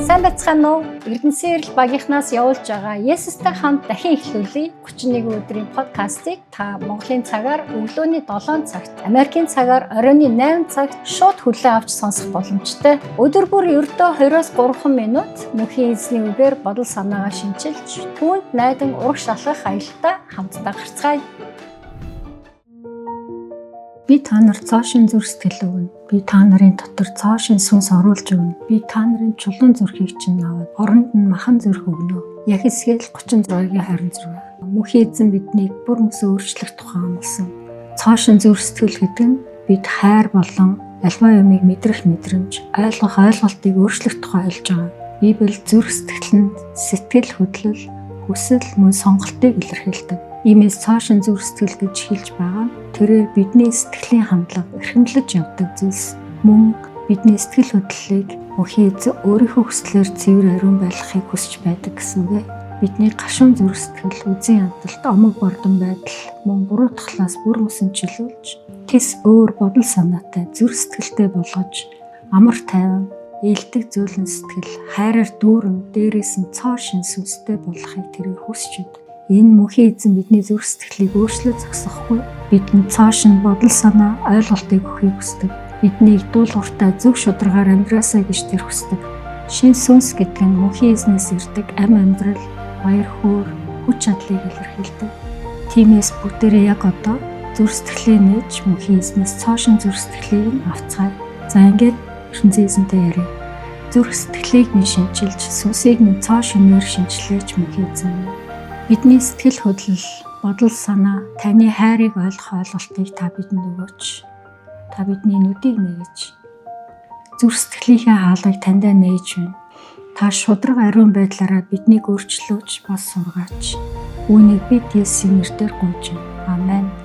Сайн байцгаана уу? Эрдэнэсийн эрэл багийнхнаас явуулж байгаа Есүстэй хамт дахин эхлүүлээ 31 өдрийн подкастыг та Монголын цагаар өглөөний 7 цагт, Америкийн цагаар оройн 8 цагт шууд хүлээн авч сонсох боломжтой. Өдөр бүр ердөө 20-3 минут мөнхийн эзний үгээр бодол санаагаа шинчилж, түүнд найдан ураг шалгах аялалтаа хамтдаа гарцгаая. Би та нарт цаашин зүрх сэтгэл өгнө. Би та нарын дотор цаашин сүнс оруулж өгнө. Би та нарын чулуун зүрхийг чинь аваад оронд нь махан зүрх өгнө. Яхисгэл 36-гийн 26. Мөнхийн эзэн биднийг бүр мөс өөрчлөх тухай амласан. Цаашин зүрх сэтгэл гэдэг нь бид хайр болон альва юмыг мэдрэх мэдрэмж, ойлгох ойлголтыг өөрчлөх тухай хэлж байгаа. Библи зүрх сэтгэлд сэтгэл хөдлөл, хүсэл мөн сонголтыг илэрхийлдэг. Иймээс цаашин зүрх сэтгэл гэж хэлж байгаа. Тэрээр бидний сэтгэлийн хандлага, эрхэмлэж явдаг зүйлс мөн бидний сэтгэл хөдлөлийг мөнхийн эзэн өөрийнхөө хүслээр цэвэр ариун байлгахыг хүсэж байдаг гэсэн үг. Бидний гашуун зүрх сэтгэл, үзэн ядалт, омог бордон байдал мөн буруу тухлаас бүр мөсөн чөлөөлж, тэс өөр бодол санаатай, зүрх сэтгэлтэй болгож, амар тайван, ээлдэг зөөлөн сэтгэл, хайраар дүүрэн, дээрээс нь цаашин сүнстэй болгохыг тэрээр хүсэж байна. Энэ мөнхийн эзэн бидний зүрх сэтгэлийг өөрчлөө зогсохгүй. Бидэнд цаашин бодол санаа, ойлголтыг өгөхийг хүсдэг. Биднийг дуулууртай зөв шударгаар амьдраасаа гэж тэр хүсдэг. Шин сүнс гэдэг нь мөнхийн эзнээс ирдэг ам амьдрал, баяр хөөр, хүч чадлыг илэрхийлдэг. Тиймээс бүгдээрээ яг одоо зүрх сэтгэлээ нээж мөнхийн эзнээс цаашин зүрх сэтгэлийг авцгаая. За ингээд ертөнцийн эзэнтэй ярив. Зүрх сэтгэлийг минь шинчилж, сүнсийг минь цаашинээр шинчлээч мөнхийн эзэн. Бидний сэтгэл хөдлөл, бодол санаа, таны хайрыг ойлгох ойлголтыг та бидэнд өгөөч. Та бидний нүдийг нээгч. Зүрх сэтгэлийнхээ хаалгыг таньдаа нээж байна. Та шудраг ариун байдлаараа биднийг өөрчлөөч, бас сургаач. Үүнийг бид Есүсийн нэрээр гуйж байна. Амен.